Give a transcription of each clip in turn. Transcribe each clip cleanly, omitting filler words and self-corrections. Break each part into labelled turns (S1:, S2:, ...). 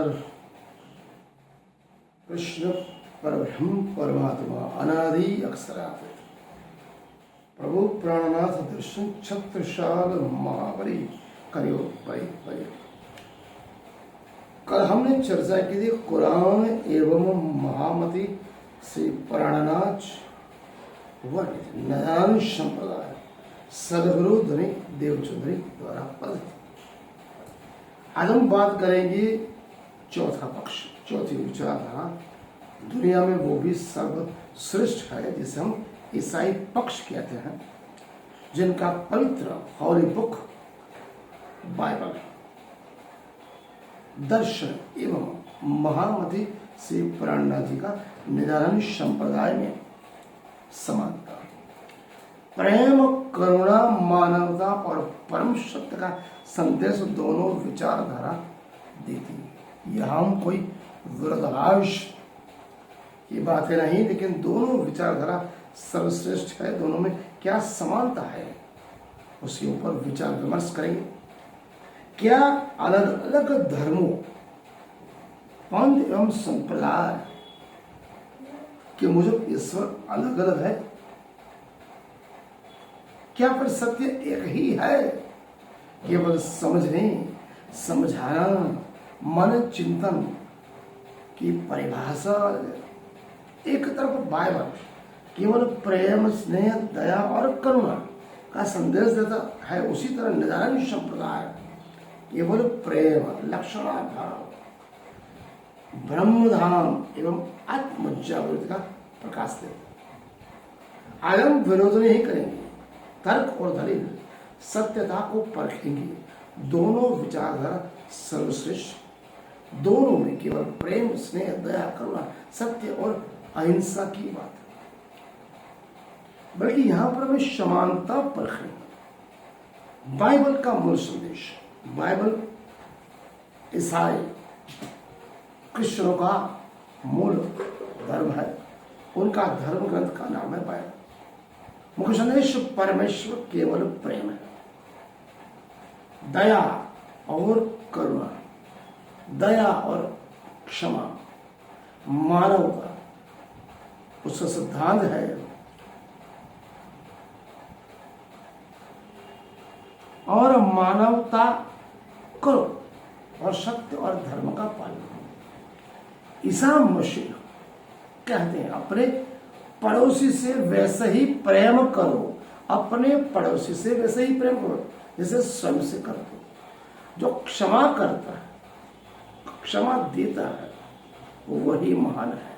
S1: नमस्कार। कृष्ण परब्रह्म परमात्मा अनादि अक्षरात् प्रभु प्राणनाथ दर्शन छत्रशाल महाबली करियो बड़े बड़े। कल हमने चर्चा की थी कुरान एवं महामती श्री प्राणनाथ व नारायण संप्रदाय सदगुरु धनी देवचंद्री द्वारा पद्धति। आज हम बात करेंगे चौथा पक्ष, चौथी विचारधारा। दुनिया में वो भी सर्वश्रेष्ठ है जिसे हम ईसाई पक्ष कहते हैं, जिनका पवित्र हॉली बुक बाइबल दर्शन एवं महामती श्री प्राणनाथ जी का निरानंद संप्रदाय में समानता, प्रेम, करुणा, मानवता और परम सत्य का संदेश दोनों विचारधारा देती है। यह हम कोई विरोधाभास की बातें नहीं, लेकिन दोनों विचारधारा सर्वश्रेष्ठ है। दोनों में क्या समानता है उसके ऊपर विचार विमर्श करेंगे। क्या अलग अलग धर्मों, पंथ एवं संप्रदाय के मुजब ईश्वर अलग अलग है? क्या फिर सत्य एक ही है? केवल समझने, समझाना, मन चिंतन की परिभाषा। एक तरफ बाइबल केवल प्रेम, स्नेह, दया और करुणा का संदेश देता है, उसी तरह निरानंद संप्रदाय केवल प्रेम, लक्षणाभाव, ब्रह्मधाम एवं आत्म जागृति का प्रकाश देता। आज हम विरोध नहीं करेंगे, तर्क और दलील सत्यता को परखेंगे। दोनों विचारधारा सर्वश्रेष्ठ, दोनों में केवल प्रेम, स्नेह, दया, करुणा, सत्य और अहिंसा की बात है, बल्कि यहां पर हमें समानता परखेंगे। बाइबल का मूल संदेश, बाइबल ईसाई क्रिश्चियनों का मूल धर्म है। उनका धर्म ग्रंथ का नाम है बाइबल। मुख्य संदेश परमेश्वर केवल प्रेम है, दया और करुणा, दया और क्षमा, मानवता उसका सिद्धांत है। और मानवता करो और सत्य और धर्म का पालन करो। ईसा मसीह कहते हैं अपने पड़ोसी से वैसे ही प्रेम करो, अपने पड़ोसी से वैसे ही प्रेम करो जैसे स्वयं से करते हो। जो क्षमा करता है, क्षमा देता है, वही महान है।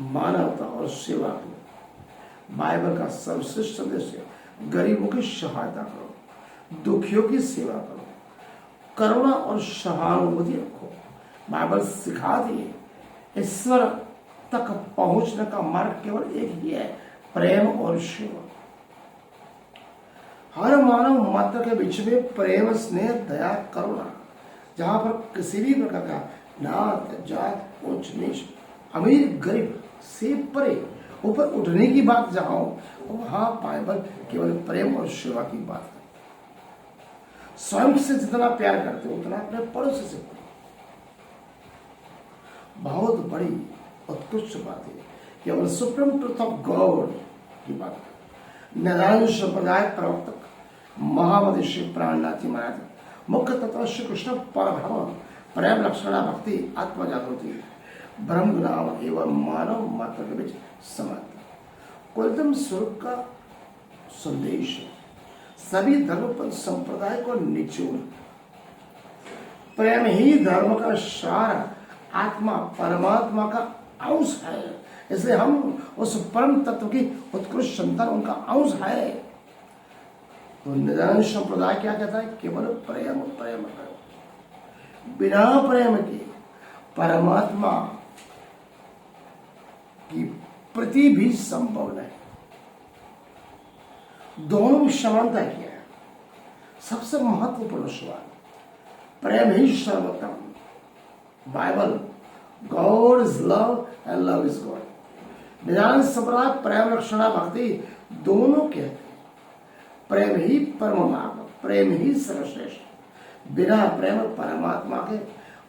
S1: मानवता और सेवा करो। बाइबल का सर्वश्रेष्ठ संदेश है गरीबों की सहायता करो, दुखियों की सेवा करो, करुणा और सहानुभूति रखो। बाइबल सिखाती है ईश्वर तक पहुंचने का मार्ग केवल एक ही है, प्रेम और सेवा। हर मानव मात्र के बीच में प्रेम, स्नेह, दया, करुणा, जहां पर किसी भी प्रकार का नात, जात, ऊंच नीच, अमीर गरीब से परे ऊपर उठने की बात जहां हो, वहां बाइबल केवल प्रेम और सेवा की बात है। स्वयं से जितना प्यार करते हो उतना अपने पड़ोसी से करो। बहुत बड़ी उत्कृष्ट बात है, केवल सुप्रीम ट्रुथ ऑफ गॉड की बात है। नारायण संप्रदाय प्रवर्तक महामती श्री प्राणनाथ जी महाराज मुख्य तत्व श्री कृष्ण परब्रह्म, प्रेम, लक्षणा, भक्ति, आत्म जागृति, ब्रह्म नाम एवं मानव मात्र के बीच समानता, कुलतम स्वरूप का संदेश है। सभी धर्म पर संप्रदाय को निचोड़, प्रेम ही धर्म का सार, आत्मा परमात्मा का अंश है, इसलिए हम उस परम तत्व की उत्कृष्ट संतान, उनका अंश है। तो निरानंद संप्रदाय क्या कहता है? केवल प्रेम, प्रेम करो। बिना प्रेम के परमात्मा की प्रति भी संभव नहीं। दोनों में समानता क्या है? सबसे महत्वपूर्ण सवाल, प्रेम ही सर्वोत्तम। Bible God is love and love is God. निरानंद संप्रदाय प्रेम, लक्षणा, भक्ति दोनों कहते हैं। प्रेम ही परम मार्ग, प्रेम ही सर्वश्रेष्ठ। बिना प्रेम परमात्मा के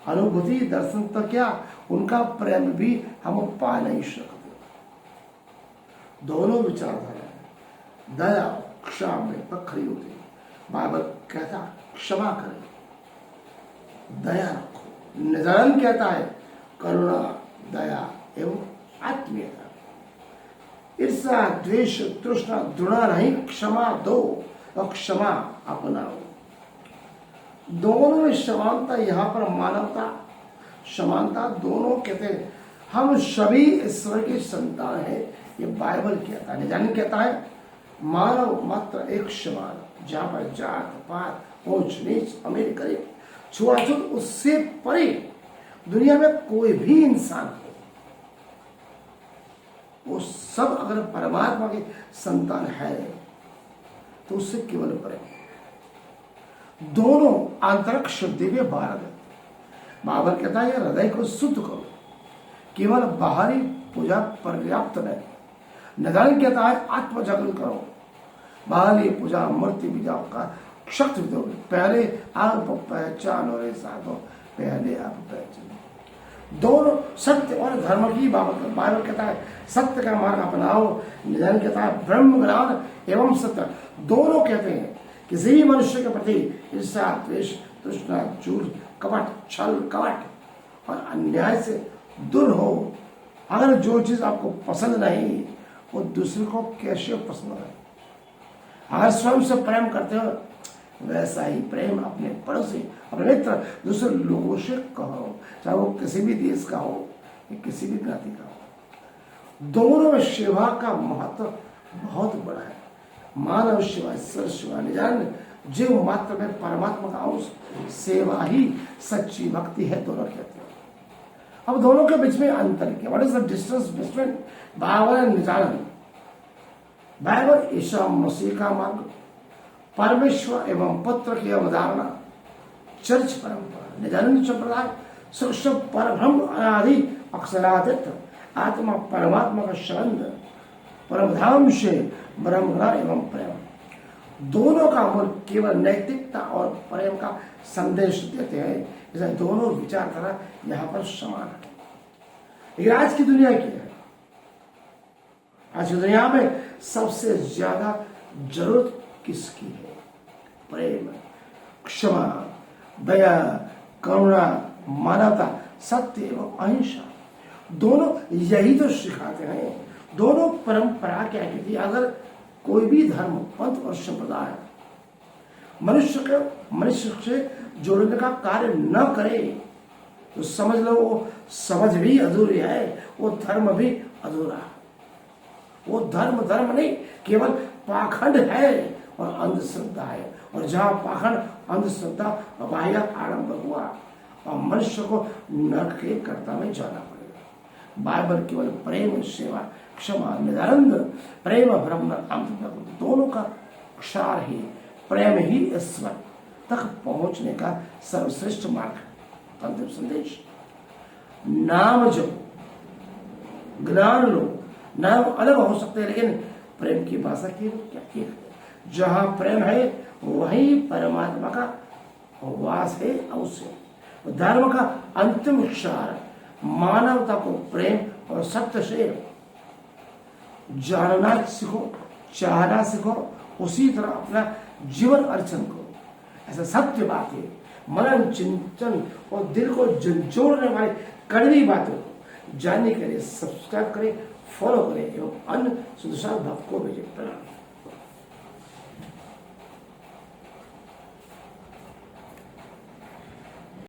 S1: अनुभूति दर्शन तो क्या, उनका प्रेम भी हम पा नहीं सकते। दोनों विचारधारा दया क्षमा में पखरी होती है। बाइबल कहता क्षमा करें, दया रखो। निदान कहता है करुणा, दया एवं आत्मीयता। ईर्ष्या द्वेष तृष्णा घृणा नहीं, क्षमा दो और क्षमा अपनाओ। दोनों में समानता, यहाँ पर मानवता समानता दोनों कहते हैं। हम सभी ईश्वर के संतान हैं, ये बाइबल कहता है। निजानी कहता है मानव मात्र एक समान, जहां पर जात पात ऊंच नीच अमीर गरीब छुआछूत उससे परे दुनिया में कोई भी इंसान हो, वो सब अगर परमात्मा के संतान है तो उससे केवल प्रेम। दोनों आंतरिक शुद्धि में भारत। बाबर कहता है हृदय को शुद्ध करो, केवल बाहरी पूजा पर्याप्त नहीं। निदान कहता है आत्मजागृत करो, बाहरी पूजा मूर्ति पूजा का शक्ति दो। पहले आप पहचान और साधो, पहले आप पहचान। दोनों सत्य और धर्म की बाबत बाइबल कहता है सत्य का मार्ग अपनाओ। निदान कहता है ब्रह्म ज्ञान एवं सत्य। दोनों कहते हैं किसी भी मनुष्य के प्रति ईर्ष्या द्वेष तृष्णा झूठ कपट छल कपट और अन्याय से दूर हो। अगर जो चीज आपको पसंद नहीं वो दूसरे को कैसे पसंद है। अगर स्वयं से प्रेम करते हो वैसा ही प्रेम अपने पड़ोसी अपने मित्र दूसरे लोगों से कहो, चाहे वो किसी भी देश का हो या किसी भी ज्ञाति का हो। दोनों में सेवा का महत्व बहुत बड़ा है। मानव सेवा ईश्वर सेवा। निजान जीव मात्र में परमात्मा का अंश, सेवा ही सच्ची भक्ति है। दोनों कहते हैं। अब दोनों के बीच में अंतर क्या, what is the distance between Bible and निजान। बाइबल ईसा मसीह का मार्ग, परमेश्वर एवं पुत्र की अवधारणा, चर्च परंपरा। निजानंद संप्रदाय सृष्टि परब्रह्म अनादि अक्षरादित आत्मा परमात्मा का संबंध, परमधाम से ब्रह्म एवं प्रेम। दोनों का मूल केवल नैतिकता और प्रेम का संदेश देते हैं। इसे दोनों विचारधारा यहाँ पर समान है। लेकिन आज की दुनिया की है, आज की दुनिया में सबसे ज्यादा जरूरत किसकी है? प्रेम, क्षमा, दया, करुणा, मानवता, सत्य एवं अहिंसा। दोनों यही तो सिखाते हैं। दोनों परंपरा क्या कहती है? अगर कोई भी धर्म पंथ और संप्रदाय मनुष्य से जोड़ने का कार्य न करे तो समझ लो वो समझ भी अधूरी है, वो धर्म भी अधूरा है। वो धर्म नहीं, केवल पाखंड है और अंधश्रद्धा है। और जहां पाखंड अंधश्रद्धा बाह्य आरंभ हुआ और मनुष्य को नरक के कर्ता में जाना पड़ेगा। बाइबल केवल प्रेम सेवा क्षमा निरानंद प्रेम ब्रह्म दोनों का सार ही प्रेम ही ईश्वर तक पहुंचने का सर्वश्रेष्ठ मार्ग। अंतिम संदेश, नाम जपो, ज्ञान लो। नाम अलग हो सकते हैं लेकिन प्रेम की भाषा की क्या एक है। जहां प्रेम है वहीं परमात्मा का वास है अवश्य। धर्म का अंतिम सार मानवता को प्रेम और सत्य से जानना सीखो, चाहना सीखो, उसी तरह अपना जीवन अर्चन करो। ऐसा सत्य बात है। मनन चिंतन और दिल को झंझोड़ने वाली कड़वी बातों को जानने के लिए सब्सक्राइब करें, फॉलो करें एवं अन्य सुदर्शन भक्त को भेजें।